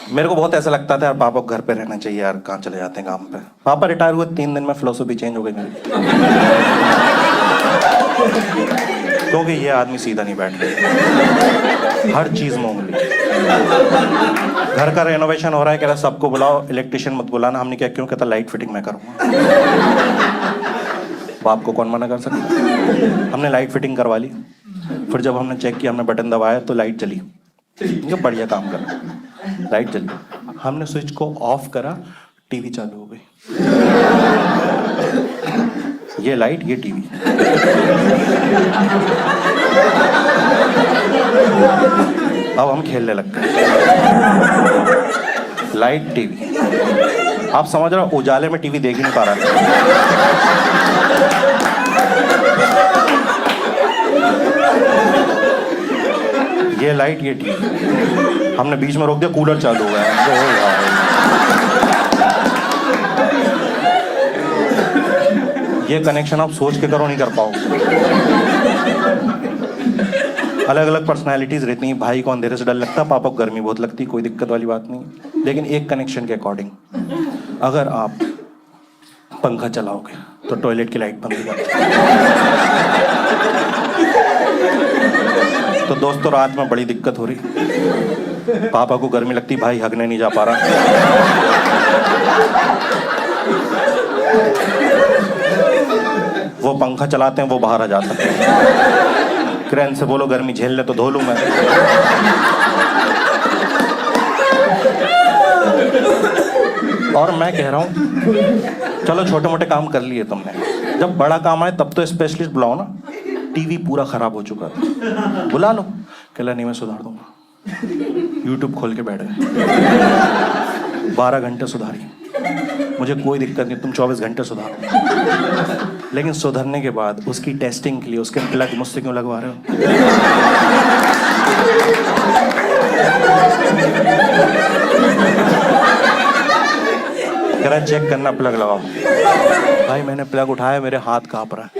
मेरे को बहुत ऐसा लगता था यार पापा को घर पे रहना चाहिए यार, कहाँ चले जाते हैं काम पे। पापा रिटायर हुए 3 दिन में फिलोसफी चेंज हो गई मेरी। क्योंकि ये आदमी सीधा नहीं बैठ रहा, हर चीज में उंगली। घर का रेनोवेशन हो रहा है, कह रहा सबको बुलाओ, इलेक्ट्रिशियन मत बुलाना। हमने क्या, क्यों? कहता लाइट फिटिंग मैं करूंगा। बाप को कौन मना कर सकता। हमने लाइट फिटिंग करवा ली। फिर जब हमने चेक किया, हमने बटन दबाया तो लाइट जली। ये बढ़िया काम कर रहा, लाइट जली। हमने स्विच को ऑफ करा, टीवी चालू हो गई। ये लाइट, ये टीवी। अब हम खेलने लग गए, लाइट टीवी। आप समझ रहे हो, उजाले में टीवी देख ही नहीं पा रहा। ये लाइट, ये टीवी। हमने बीच में रोक दिया, कूलर चालू हो गया। ये कनेक्शन आप सोच के करो, नहीं कर पाओगे। अलग अलग पर्सनालिटीज रहती हैं। भाई को अंधेरे से डर लगता है, पापा को गर्मी बहुत लगती है, कोई दिक्कत वाली बात नहीं। लेकिन एक कनेक्शन के अकॉर्डिंग, अगर आप पंखा चलाओगे तो टॉयलेट की लाइट बंद हो जाती है। तो दोस्तों, रात में बड़ी दिक्कत हो रही, पापा को गर्मी लगती, भाई हगने नहीं जा पा रहा। वो पंखा चलाते हैं, वो बाहर आ जाता है। क्रेन से बोलो गर्मी झेल ले तो धो लूं मैं। और मैं कह रहा हूं, चलो छोटे मोटे काम कर लिए तुमने, जब बड़ा काम आए तब तो स्पेशलिस्ट बुलाओ ना। टीवी पूरा खराब हो चुका था, बुला लो। कहला नहीं, मैं सुधार दूंगा। यूट्यूब खोल के बैठ गए, 12 घंटे सुधारी। मुझे कोई दिक्कत नहीं, तुम 24 घंटे सुधारो। लेकिन सुधरने के बाद उसकी टेस्टिंग के लिए उसके प्लग मुझसे क्यों लगवा रहे हो? कह रहा चेक करना, प्लग लगाओ। भाई मैंने प्लग उठाया, मेरे हाथ कांप रहा है।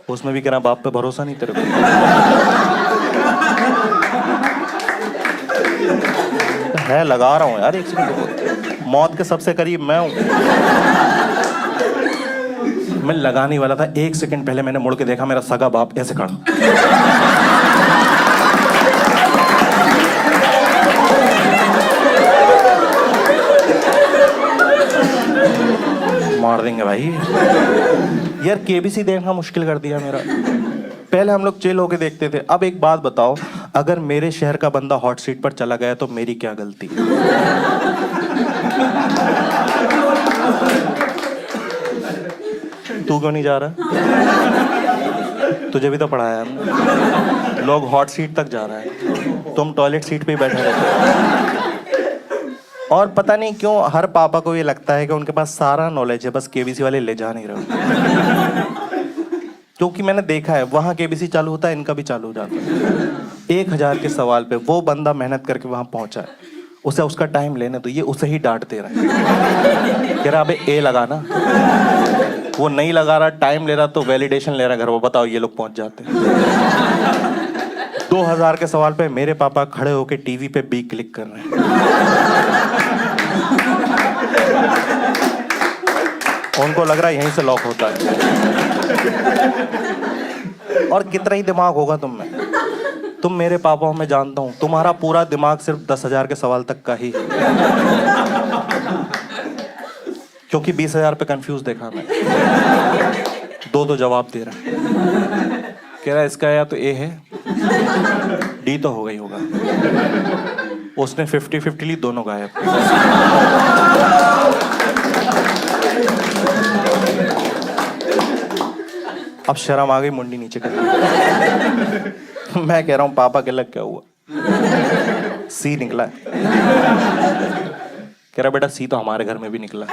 उसमें भी कह रहा बाप पे भरोसा नहीं तेरे को। है लगा रहा हूँ यार, एक सेकंड। मौत के सबसे करीब मैं हूँ। मैं लगाने वाला था, 1 सेकंड पहले मैंने मुड़ के देखा, मेरा सगा बाप ऐसे खड़ा। मार देंगे भाई। यार केबीसी देखना मुश्किल कर दिया मेरा। पहले हम लोग चिल होके देखते थे। अब एक बात बताओ, अगर मेरे शहर का बंदा हॉट सीट पर चला गया तो मेरी क्या गलती? तू क्यों नहीं जा रहा? तुझे भी तो पढ़ाया हमने। लोग हॉट सीट तक जा रहा है, तुम टॉयलेट सीट पे ही बैठे रहते। और पता नहीं क्यों हर पापा को ये लगता है कि उनके पास सारा नॉलेज है, बस केबीसी वाले ले जा नहीं रहे। क्योंकि मैंने देखा है, वहां केबीसी चालू होता है, इनका भी चालू हो जाता है। 1000 के सवाल पे वो बंदा मेहनत करके वहां पहुंचा है, उसे उसका टाइम लेने तो ये उसे ही डांट दे रहा है। कह रहा अबे ए लगाना, वो नहीं लगा रहा, टाइम ले रहा, तो वैलिडेशन ले रहा घर वो। बताओ ये लोग पहुंच जाते हैं। 2000 के सवाल पे मेरे पापा खड़े होके टीवी पे बी क्लिक कर रहे हैं। उनको लग रहा है यहीं से लॉक होता है। और कितना ही दिमाग होगा तुम में। तुम मेरे पापा, मैं जानता हूं तुम्हारा पूरा दिमाग सिर्फ 10,000 के सवाल तक का ही है। क्योंकि 20,000 पे कंफ्यूज देखा मैं। दो जवाब दे रहा है। कह रहा है इसका या तो ए है, डी तो हो गई होगा। उसने 50-50 ली, दोनों गायब। अब शर्म आ गई, मुंडी नीचे कर। मैं कह रहा हूं पापा के लग क्या हुआ? सी निकला है। कह रहा बेटा सी तो हमारे घर में भी निकला।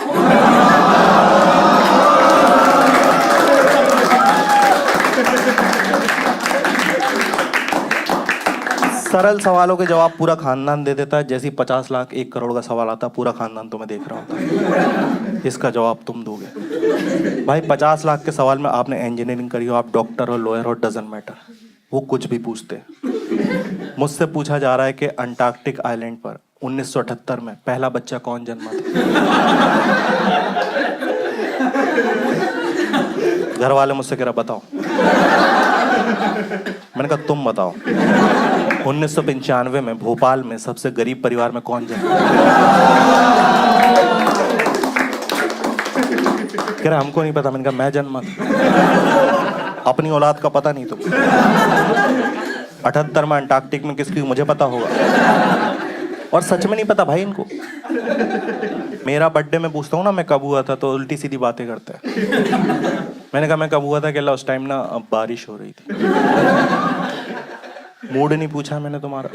सरल सवालों के जवाब पूरा खानदान दे देता है। जैसे 50 लाख 1 करोड़ का सवाल आता है, पूरा खानदान तुम्हें देख रहा होता है, इसका जवाब तुम दोगे। भाई 50 लाख के सवाल में आपने इंजीनियरिंग करी हो, आप डॉक्टर हो, लॉयर हो, डजंट मैटर, वो कुछ भी पूछते हैं। मुझसे पूछा जा रहा है कि अंटार्कटिक आइलैंड पर 1978 में पहला बच्चा कौन जन्मा था? घर वाले मुझसे कह रहा बताओ। मैंने कहा तुम बताओ। 1995 में भोपाल में सबसे गरीब परिवार में कौन जन्मा? कह रहा हमको नहीं पता। मैंने कहा मैं जन्मा था। अपनी औलाद का पता नहीं तुमको? 78 में अंटार्कटिक में किसकी मुझे पता होगा? और सच में नहीं पता भाई इनको। मेरा बर्थडे में पूछता हूँ ना मैं कब हुआ था तो उल्टी सीधी बातें करता है। मैंने कहा मैं कब हुआ था? कि उस टाइम ना बारिश हो रही थी। मूड नहीं पूछा मैंने तुम्हारा।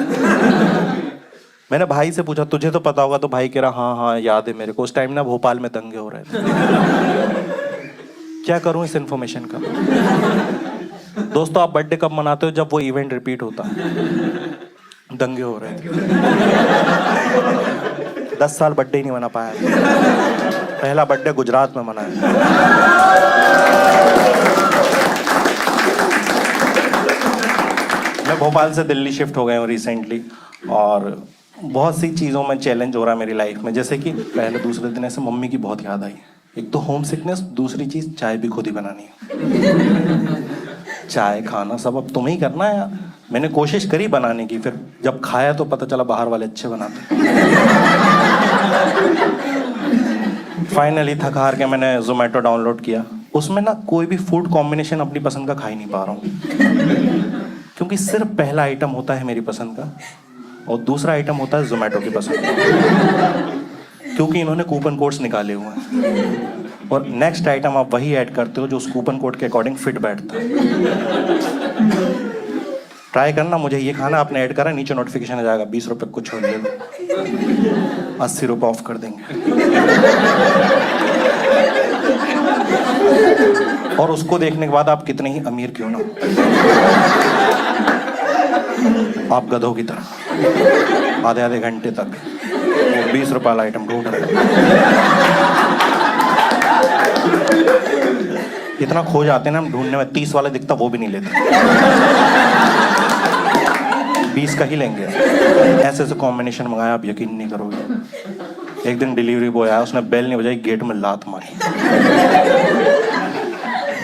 मैंने भाई से पूछा तुझे तो पता होगा, तो भाई कह रहा हाँ हाँ याद है मेरे को, उस टाइम ना भोपाल में दंगे हो रहे थे। क्या करूं इस इंफॉर्मेशन का? दोस्तों आप बर्थडे कब मनाते हो? जब वो इवेंट रिपीट होता है। दंगे हो रहे थे। 10 साल बर्थडे ही नहीं मना पाया। पहला बर्थडे गुजरात में मनाया। मैं भोपाल से दिल्ली शिफ्ट हो गया हूँ रिसेंटली, और बहुत सी चीज़ों में चैलेंज हो रहा है मेरी लाइफ में। जैसे कि पहले दूसरे दिन ऐसे मम्मी की बहुत याद आई। एक तो होम सिकनेस, दूसरी चीज़ चाय भी खुद ही बनानी है। चाय खाना सब अब तुम्हें ही करना है यार। मैंने कोशिश करी बनाने की, फिर जब खाया तो पता चला बाहर वाले अच्छे बनाते। फाइनली थक हार के मैंने जोमेटो डाउनलोड किया। उसमें ना कोई भी फूड कॉम्बिनेशन अपनी पसंद का खा ही नहीं पा रहा हूँ, क्योंकि सिर्फ पहला आइटम होता है मेरी पसंद का और दूसरा आइटम होता है जोमेटो की पसंद का, क्योंकि इन्होंने कूपन कोड्स निकाले हुए हैं। और नेक्स्ट आइटम आप वही ऐड करते हो जो उस कूपन कोड के अकॉर्डिंग फिट बैठता है। ट्राई करना, मुझे ये खाना आपने ऐड करा, नीचे नोटिफिकेशन आ जाएगा 20 रुपये कुछ छोड़ दे, 80 रुपये ऑफ कर देंगे। और उसको देखने के बाद आप कितने ही अमीर क्यों ना, आप गधों की तरह आधे आधे घंटे तक वो 20 रुपये वाला आइटम ढूंढ रहे। इतना खो जाते हैं ना हम ढूंढने में, 30 वाला दिखता वो भी नहीं लेते, 20 का ही लेंगे। ऐसे ऐसे कॉम्बिनेशन मंगाया, आप यकीन नहीं करोगे। एक दिन डिलीवरी बॉय आया, उसने बेल नहीं बजाई, गेट में लात मारी।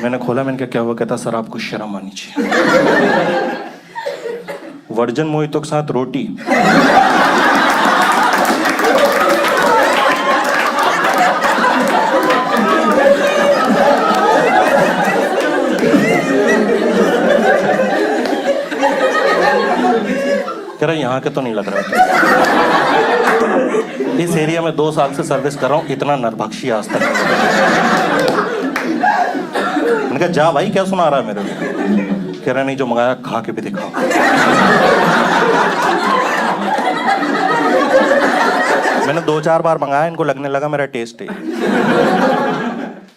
मैंने खोला, मैंने क्या हुआ? कहता सर आपको शर्म आनी चाहिए, वर्जन मोहितो के साथ रोटी। कह रहा यहाँ के तो नहीं लग रहा। इस एरिया में 2 साल से सर्विस कर रहा हूँ, इतना नरभक्षी आज तक। मैंने कहा जा भाई क्या सुना रहा है मेरे को? कह रहा नहीं जो मंगाया खा के भी दिखाओ। मैंने 2-4 बार मंगाया, इनको लगने लगा मेरा टेस्ट है।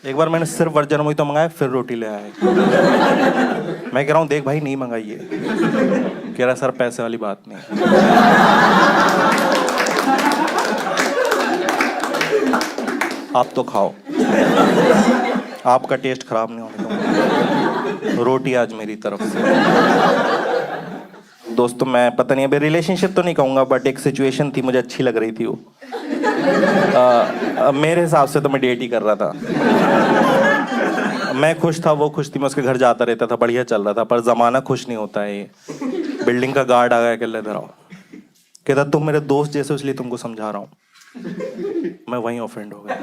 एक बार मैंने सिर्फ वर्जन मोहितो मंगाया, फिर रोटी ले आया। मैं कह रहा हूँ देख भाई नहीं मंगाइए। कह रहा सर पैसे वाली बात नहीं। आप तो खाओ, आपका टेस्ट खराब नहीं होने दूंगा। रोटी आज मेरी तरफ से। दोस्तों मैं पता नहीं, अभी रिलेशनशिप तो नहीं कहूँगा, बट एक सिचुएशन थी, मुझे अच्छी लग रही थी वो। मेरे हिसाब से तो मैं डेट ही कर रहा था। मैं खुश था, वो खुश थी, मैं उसके घर जाता रहता था, बढ़िया चल रहा था। पर जमाना खुश नहीं होता है। ये बिल्डिंग का गार्ड आ गया, कहले इधर आओ। कहता तुम मेरे दोस्त जैसे इसलिए तुमको समझा रहा हूँ। मैं वहीं ऑफेंड हो गया।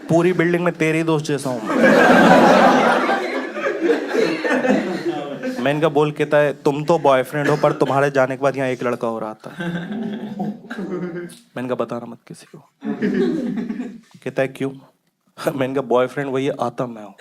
पूरी बिल्डिंग में तेरे ही दोस्त जैसा हूँ मैं। इनका बोल कहता है तुम तो बॉयफ्रेंड हो, पर तुम्हारे जाने के बाद यहाँ एक लड़का और आता है। मैंने कहा बताना मत किसी को। कहता है क्यों? मैंने कहा बॉयफ्रेंड वही आता मैं हूँ।